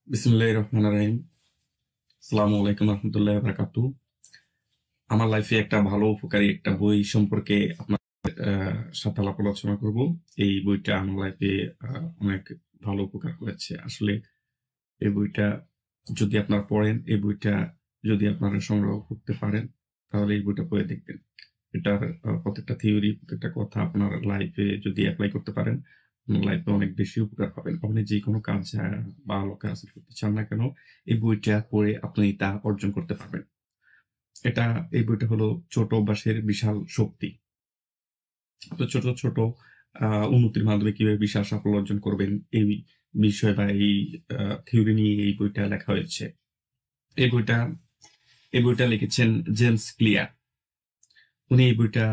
বিসমিল্লাহির রহমানির রহিম। আসসালামু আলাইকুম রহমতুল্লাহ বারাকাতু। আমার লাইফে একটা ভালো উপকারী একটা বই সম্পর্কে আপনার সাথে আলাপ আলোচনা করব। এই বইটা আমার লাইফে অনেক ভালো উপকার করেছে। আসলে এই বইটা যদি আপনারা পড়েন, এই বইটা যদি আপনারা সংগ্রহ করতে পারেন, তাহলে এই বইটা পড়ে দেখবেন। এটার প্রত্যেকটা থিওরি, প্রত্যেকটা কথা আপনার লাইফে যদি এপ্লাই করতে পারেন, আপনার লাইফে অনেক বেশি উপকার পাবেন। আপনি যে কোনো কাজ ভালো কাজ করতে চান না কেন, এই বইটা পড়ে আপনি তা অর্জন করতে পারবেন। এটা এই বইটা হলো ছোট অভ্যাসের বিশাল শক্তি। তো ছোট, ছোট উন্নতির মাধ্যমে কিভাবে বিশাল সাফল্য অর্জন করবেন, এই বিষয় বা এই থিওরি নিয়ে এই বইটা লেখা হয়েছে। এই বইটা এই বইটা লিখেছেন জেমস ক্লিয়ার। উনি এই বইটা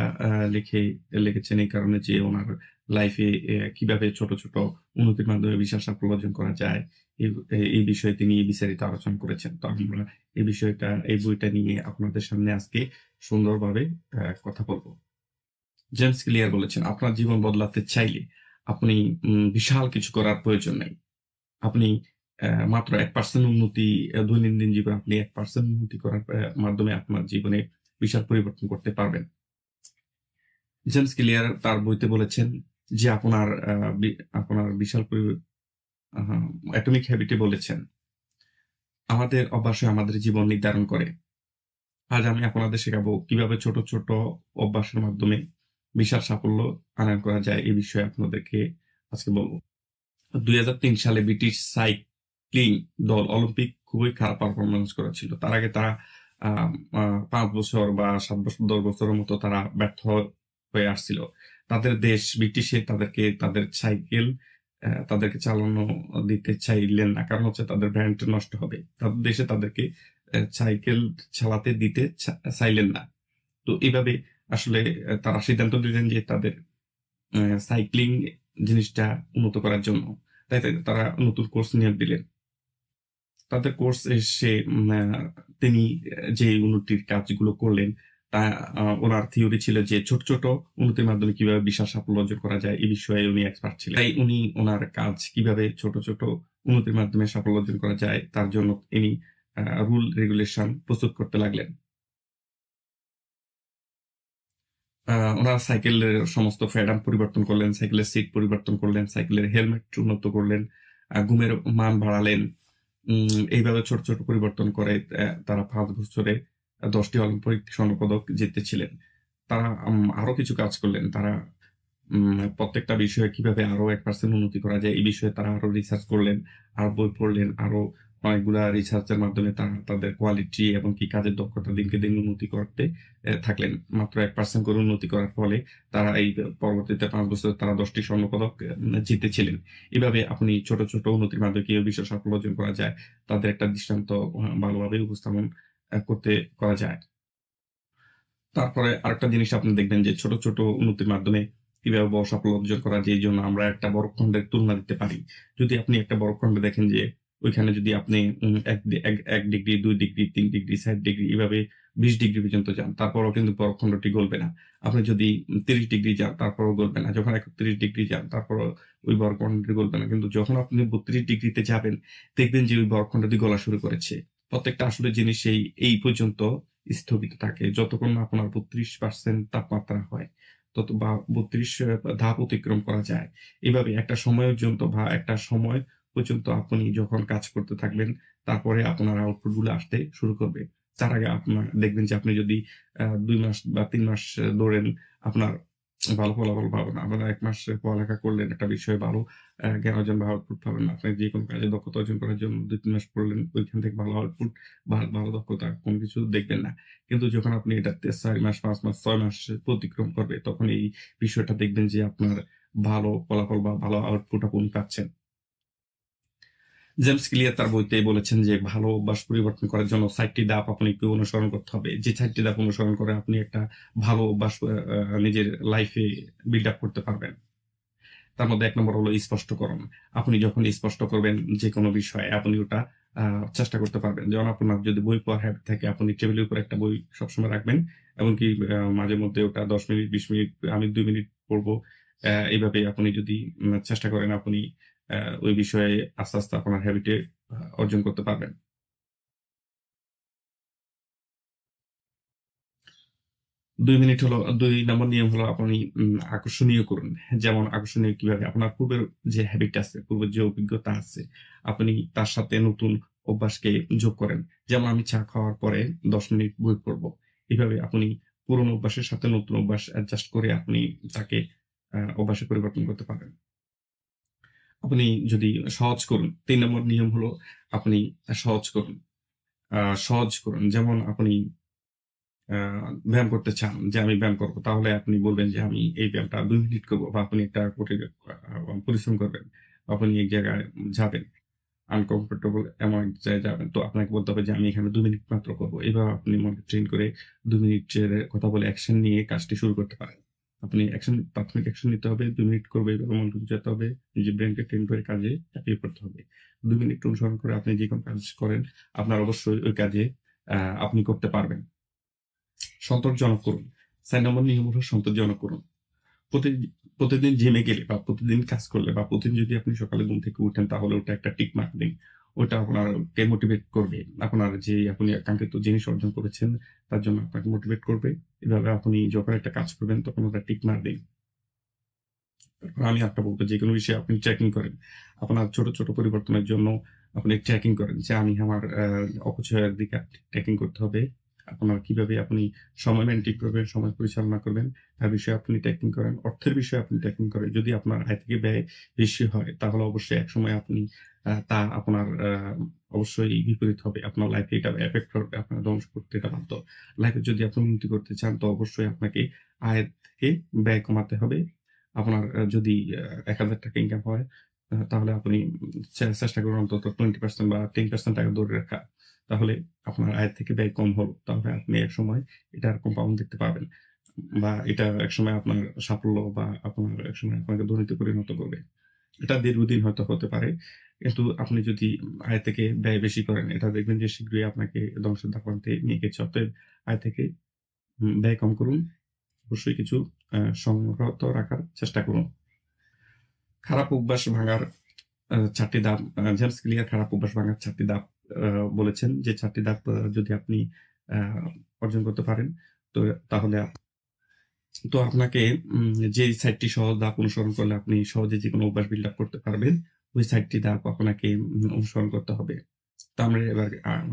লিখেছেন এই কারণে যে ওনার লাইফে কিভাবে ছোট, ছোট উন্নতির মাধ্যমে বিশাল সাফল্য অর্জন করা যায়, এই এই বিষয়ে তিনি বিস্তারিত আলোচনা করেছেন। তো আমরা এই বইটা নিয়ে আপনাদের সামনে আজকে সুন্দরভাবে কথা বলব। জেমস ক্লিয়ার বলেছেন, আপনার জীবন বদলাতে চাইলে আপনি বিশাল কিছু করার প্রয়োজন নেই। আপনি মাত্র 1% উন্নতি, দৈনন্দিন জীবনে আপনি 1% উন্নতি করার মাধ্যমে আপনার জীবনে বিশাল পরিবর্তন করতে পারবেন। জেমস ক্লিয়ার তার বইতে বলেছেন যে আপনার বিশাল অ্যাটমিক হ্যাবিটে বলেছেন, আমাদের অভ্যাসই আমাদের জীবন নির্ধারণ করে। আজ আমি আপনাদের শেখাবো কিভাবে ছোট, ছোট অভ্যাসের মাধ্যমে বিশাল সাফল্য আনয়ন করা যায়, এই বিষয়ে আপনাদেরকে আজকে বলবো। 2003 সালে ব্রিটিশ সাইক্লিং দল অলিম্পিক খুবই খারাপ পারফরমেন্স করেছিল। তার আগে তারা 5 বছর বা 7 বছর 10 বছরের মতো তারা ব্যর্থ হয়ে আসছিল। তাদের দেশ ব্রিটিশে তাদেরকে চালানো দিতে চাইলেন না, কারণ হচ্ছে তাদের ব্র্যান্ড নষ্ট হবে। তাদের দেশে তাদেরকে সাইকেল চালাতে দিতে চাইলেন না। তো এইভাবে আসলে তারা সিদ্ধান্ত নিলেন যে তাদের সাইক্লিং জিনিসটা উন্নত করার জন্য তারা নতুন কোর্স নিয়োগ দিলেন। তাদের কোর্স এসে তিনি যে উন্নতির কাজগুলো করলেন, তা ওনার থিওরি ছিল যে ছোট, ছোট উন্নতির মাধ্যমে কিভাবে বিশাল সাফল্য অর্জন করা যায়, এই বিষয়ে উনি এক্সপার্ট ছিলেন। তাই উনি ওনার কাজ কিভাবে ছোট, ছোট উন্নতির মাধ্যমে সাফল্য অর্জন করা যায়, তার জন্য তিনি রুল রেগুলেশন প্রস্তুত করতে লাগলেন। ওনারা সাইকেলের সমস্ত ফ্যাডাম পরিবর্তন করলেন, সাইকেলের সিট পরিবর্তন করলেন, সাইকেলের হেলমেট উন্নত করলেন, ঘুমের মান বাড়ালেন। এইভাবে ছোট, ছোট পরিবর্তন করে তারা 5 বছরে 10টি অলিম্পিক স্বর্ণপদক জিতেছিলেন। তারা আরো কিছু কাজ করলেন। তারা প্রত্যেকটা বিষয়ে কিভাবে আরো 1% উন্নতি করা যায়, এই বিষয়ে তারা আরো রিসার্চ করলেন, আর বই পড়লেন, আরো অনেকগুলা রিসার্চের মাধ্যমে তারা তাদের কোয়ালিটি এবং কি কাজের দক্ষতা দিনকে দিন উন্নতি করতে থাকলেন। মাত্র 1% করে উন্নতি করার ফলে তারা এই পরবর্তীতে 5 বছর তারা 10টি স্বর্ণপদক জিতেছিলেন। এভাবে আপনি ছোট, ছোট উন্নতির মাধ্যমে কিভাবে বিশাল সাফল্য অর্জন করা যায়, তাদের একটা দৃষ্টান্ত ভালোভাবে উপস্থাপন করতে করা যায়। তারপরে আরেকটা জিনিস আপনি দেখবেন যে ছোট, ছোট উন্নতির মাধ্যমে কিভাবে বড় সাফল্য অর্জন করা যায়, এই জন্য আমরা একটা বরফখন্ডের তুলনা দিতে পারি। যদি আপনি একটা বরফখণ্ডে দেখেন যে ওইখানে যদি আপনি 1 ডিগ্রি, 2 ডিগ্রি, 3 ডিগ্রি, 60 ডিগ্রি এভাবে 20 ডিগ্রি পর্যন্ত যান, তারপরেও কিন্তু বরফখণ্ডটি গলবে না। আপনি যদি 30 ডিগ্রি যান, তারপরেও গলবে না। যখন 31 ডিগ্রি যান, তারপরেও ওই বরফখণ্ডটি গলবে না। কিন্তু যখন আপনি 32 ডিগ্রিতে যাবেন, দেখবেন যে ওই বরফখণ্ডটি গলা শুরু করেছে। প্রত্যেকটা আসলে জিনিস এই পর্যন্ত স্থগিত থাকে যতক্ষণ না আপনার 32% তাপমাত্রা হয়, তত বা 32 ধাপ অতিক্রম করা যায়। এভাবে একটা সময় পর্যন্ত বা একটা সময় পর্যন্ত আপনি যখন কাজ করতে থাকবেন, তারপরে আপনার আউটপুট গুলো আসতে শুরু করবে। তার আগে আপনার দেখবেন যে আপনি যদি 2 মাস বা 3 মাস ধরেন, আপনার ভালো ফলাফল পাবেন। আপনারা 1 মাস পড়ালেখা করলেন একটা বিষয়ে, ভালো জ্ঞান অর্জন বা আউটপুট পাবেন না। আপনি যেকোনো কাজে দক্ষতা অর্জন করার জন্য 2-3 মাস পড়লেন, ওইখান থেকে ভালো আউটপুট বা ভালো দক্ষতা কোনো কিছু দেখবেন না। কিন্তু যখন আপনি এটাতে 4 মাস, 5 মাস, 6 মাস অতিক্রম করবে, তখন এই বিষয়টা দেখবেন যে আপনার ভালো ফলাফল বা ভালো আউটপুট আপনি পাচ্ছেন। জেমস ক্লিয়ার তার বইতে বলেছেন যে ভালো অভ্যাস পরিবর্তন করার জন্য 4টি ধাপ আপনাকে অনুসরণ করতে হবে। যে 4টি ধাপ অনুসরণ করে আপনি একটা ভালো অভ্যাস নিজের লাইফে বিল্ড আপ করতে পারবেন। তার মধ্যে 1 নম্বর হলো স্পষ্টকরণ। আপনি যখন স্পষ্ট করবেন যেকোনো বিষয়ে, আপনি ওটা চেষ্টা করতে পারবেন। যেমন আপনার যদি বই পড়ার হ্যাবিট থাকে, আপনি টেবিলের উপর একটা বই সবসময় রাখবেন। এমনকি মাঝে মধ্যে ওটা 10 মিনিট, 20 মিনিট, আমি 2 মিনিট পড়বো। এভাবে আপনি যদি চেষ্টা করেন, আপনি ওই বিষয়ে আস্তে, আস্তে আপনার হ্যাবিটে অর্জন করতে পারবেন। ২ মিনিট হলো ২ নম্বর নিয়ম হলো আপনি আকর্ষণীয় করুন। যেমন আকর্ষণীয় কিভাবে? আপনার পূর্বের যে হ্যাবিট আছে, পূর্বের যে অভিজ্ঞতা আছে, আপনি তার সাথে নতুন অভ্যাসকে যোগ করেন। যেমন আমি চা খাওয়ার পরে ১০ মিনিট বই পড়ব। এভাবে আপনি পুরনো অভ্যাসের সাথে নতুন অভ্যাস অ্যাডজাস্ট করে আপনি তাকে অভ্যাসে পরিবর্তন করতে পারেন। আপনি যদি সহজ করুন, ৩ নম্বর নিয়ম হলো আপনি সহজ করুন। আ সহজ করুন। যেমন আপনি আ ব্যায়াম করতে চান যে আমি ব্যায়াম করব। তাহলে আপনি বলবেন যে আমি এই ব্যায়ামটা ২ মিনিট করব বা আপনি একটা কঠিন পরিশ্রম করবেন। আপনি এক জায়গায় যাবেন। আনকমফোর্টেবল এমন এক জায়গায় যাবেন। তো আপনাকে বলতে হবে যে আমি এখানে ২ মিনিট মাত্র করব। এভাবে আপনি মনকে ট্রেন করে ২ মিনিটের কথা বলে অ্যাকশন নিয়ে কাজটি শুরু করতে পারেন। আপনি প্রাথমিক অ্যাকশন নিতে হবে। ২ মিনিট করবে এভাবে মনকে বুঝাতে হবে। নিজের ব্রেইনকে ট্রেন করে কাজে ঝাঁপিয়ে পড়তে হবে। ২ মিনিট অনুসরণ করে আপনি যেকোনো কাজ করেন, আপনার অবশ্যই ওই কাজে আ আপনি করতে পারবেন। সন্তোষজনক করুন। ৪ নম্বর নিয়ম হলো সন্তোষজনক করুন। প্রতি প্রতিদিন জিমে গেলে বা প্রতিদিন কাজ করলে বা প্রতিদিন যদি আপনি সকালে ঘুম থেকে উঠেন তাহলে ওটা একটা টিক মার্ক দিন। ওটা আপনারকে মোটিভেট করবে। আপনার যে আপনি কাঙ্ক্ষিত জিনিস অর্জন করেছেন তার জন্য আপনাকে মোটিভেট করবে। এভাবে আপনি যখন একটা কাজ করবেন তখন ওটা টিক মার্ক দিন। আমি আরেকটা বলব যেকোনো বিষয়ে আপনি ট্র্যাকিং করেন। আপনার ছোট, ছোট পরিবর্তনের জন্য আপনি ট্র্যাকিং করেন যে আমি আমার অপচয়ের দিকে ট্র্যাকিং করতে হবে। আপনার কিভাবে আপনি সময় মেইনটেইন করবেন, সময় পরিচালনা করবেন তার বিষয়ে আপনি ট্র্যাকিং করেন। অর্থের বিষয়ে আপনি ট্র্যাকিং করেন। যদি আপনার আয় থেকে ব্যয় বেশি হয় তাহলে অবশ্যই একসময় আপনি তা আপনার অবশ্যই বিপরীত হবে। আপনার লাইফে এটা এফেক্ট করবে। আপনার ধ্বংস করতে এটা বাধ্য। লাইফে যদি আপনি উন্নতি করতে চান তো অবশ্যই আপনাকে আয়ের থেকে ব্যয় কমাতে হবে। আপনার যদি ৳১,০০০ ইনকাম হয় তাহলে আপনি চেষ্টা করুন অন্তত 20% বা 10% টাকা ধরে রাখা। তাহলে আপনার আয়ের থেকে ব্যয় কম হলো। তাহলে আপনি একসময় এটার কম্পাউন্ড দেখতে পাবেন। বা এটা একসময় আপনার সাফল্য বা আপনার একসময় আপনাকে ধনীতে পরিণত করবে। এটা দীর্ঘদিন হয়তো হতে পারে। কিন্তু আপনি যদি আয় থেকে ব্যয় বেশি করেন এটা দেখবেন যে শীঘ্রই আপনাকে ধ্বংসের ধাপে নিয়ে গেছে। অতএব আয় থেকে ব্যয় কম করুন। অবশ্যই কিছু সংহত রাখার চেষ্টা করুন। খারাপ অভ্যাস ভাঙার ৪ টি ধাপ জেমস ক্লিয়ার খারাপ অভ্যাস ভাঙার ৪ টি ধাপ আ বলেছেন যে ৪ টি ধাপ যদি আপনি আ অর্জন করতে পারেন তো তাহলে তো আপনাকে যে ৪ টি সহজ ধাপ অনুসরণ করলে আপনি সহজে যেকোনো অভ্যাস বিল্ড আপ করতে পারবেন, ওই ৪ টি ধাপ আপনাকে অনুসরণ করতে হবে। তো আমরা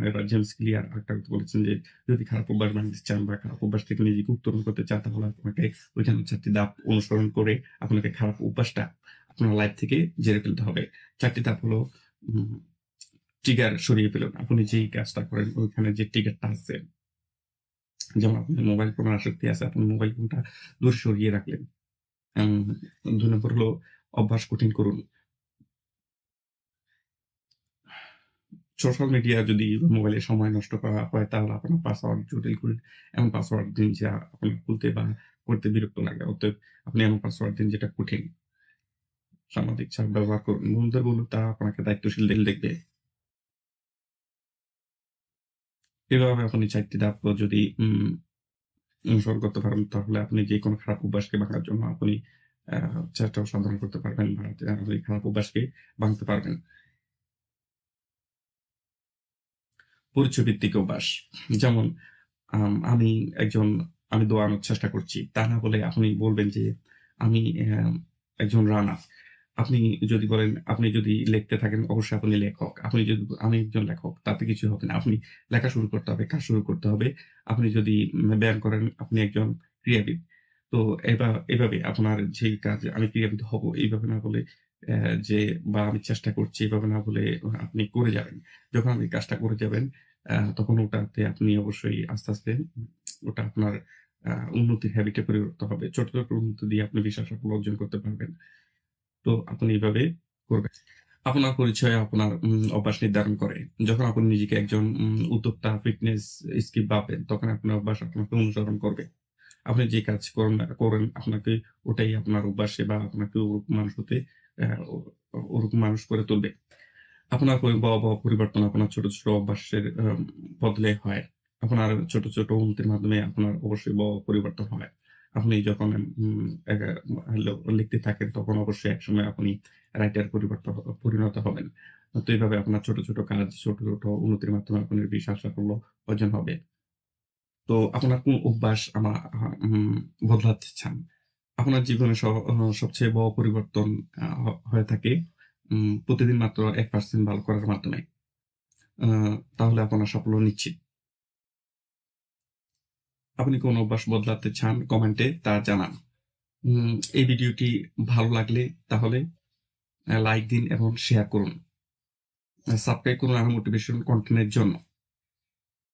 এবার জেমস ক্লিয়ার আরেকটা কথা বলেছেন যে, যদি খারাপ অভ্যাস ভাঙতে চান বা খারাপ অভ্যাস থেকে নিজেকে উত্তরণ করতে চান, তাহলে আপনাকে ওইখানে ৪ টি ধাপ অনুসরণ করে আপনাকে খারাপ অভ্যাসটা আপনার লাইফ থেকে ঝেড়ে ফেলতে হবে। ৪ টি ধাপ হলো উম ট্রিগার সরিয়ে ফেলুন। আপনি যেই কাজটা করেন ওইখানে যে ট্রিগারটা আছে, যেমন আপনার মোবাইল ফোনের আসক্তি আছে, আপনি মোবাইল ফোনটা দূরে সরিয়ে রাখলেন। উম ২ নম্বর হলো অভ্যাস কঠিন করুন। সোশ্যাল মিডিয়া যদি মোবাইলে সময় নষ্ট করা হয় তাহলে আপনার পাসওয়ার্ড জটিল করে এমন পাসওয়ার্ড দিন যা আপনার খুলতে বা পড়তে বিরক্ত লাগে। অতএব আপনি এমন পাসওয়ার্ড দিন যেটা কঠিন। সামাজিক চাপ ব্যবহার করুন। বন্ধুদের বলুন তারা আপনাকে দায়িত্বশীল দেখবে। এভাবে আপনি ৪ টি ধাপ যদি অনুসরণ করতে পারেন তাহলে আপনি যেকোনো খারাপ অভ্যাসকে ভাঙার জন্য আপনি আ চেষ্টাও সাধন করতে পারবেন বা আপনি খারাপ অভ্যাসকে ভাঙতে পারবেন। পরিচয় ভিত্তিক অভ্যাস। যেমন আমি একজন আমি দৌড়ানোর চেষ্টা করছি। তা না বলে আপনি বলবেন যে, আমি একজন রানার। আপনি যদি বলেন, আপনি যদি লিখতে থাকেন অবশ্যই আপনি লেখক। আপনি যদি আমি একজন লেখক তাতে কিছু হবে না। আপনি লেখা শুরু করতে হবে, কাজ শুরু করতে হবে। আপনি যদি ব্যায়াম করেন আপনি একজন ক্রীড়াবিদ। তো এভাবে আপনার যেই কাজ আমি ক্রীড়াবিদ হব এইভাবে না বলে যে বা আমি চেষ্টা করছি এভাবে না বলে আপনি করে যাবেন। যখন আপনি কাজটা করে যাবেন তখন ওটাতে আপনি অবশ্যই আস্তে, আস্তে ওটা আপনার উন্নতির হ্যাবিটে পরিণত হবে। ছোট, ছোট উন্নতি দিয়ে আপনি বিশাল সাফল্য অর্জন করতে পারবেন। তো আপনি এভাবে করবেন। আপনার পরিচয় আপনার অভ্যাস নির্ধারণ করে। যখন আপনি নিজেকে একজন উদ্যোক্তা, ফিটনেস স্কিপ ভাবেন, তখন আপনার অভ্যাস আপনাকে অনুসরণ করবে। আপনি যে কাজ করেন আপনাকে ওটাই আপনার অভ্যাসে বা আপনাকে ওরকম মানুষ হতে অ্যা ও ওরকম মানুষ করে তুলবে। আপনার বড়, বড় পরিবর্তন আপনার ছোট, ছোট অভ্যাসের বদলে হয়। আপনার ছোট, ছোট উন্নতির মাধ্যমে আপনার অবশ্যই বড় পরিবর্তন হয়। আপনি যখন উম একা লিখতে থাকেন তখন অবশ্যই একসময় আপনি রাইটার পরিণত হবেন। তো এইভাবে আপনার ছোট ছোট কাজ, ছোট ছোট উন্নতির মাধ্যমে আপনার বিশাল সাফল্য অর্জন হবে। তো আপনার কোন অভ্যাস বদলাতে চান? আপনার জীবনে সবচেয়ে বড় পরিবর্তন হয়ে থাকে প্রতিদিন মাত্র 1% ভালো করার মাধ্যমে। আ তাহলে আপনার সাফল্য নিশ্চিত। আপনি কোন অভ্যাস বদলাতে চান কমেন্টে তা জানান। এই ভিডিওটি ভালো লাগলে তাহলে লাইক দিন এবং শেয়ার করুন। সাবস্ক্রাইব করুন আরো মোটিভেশন কনটেন্ট এর জন্য।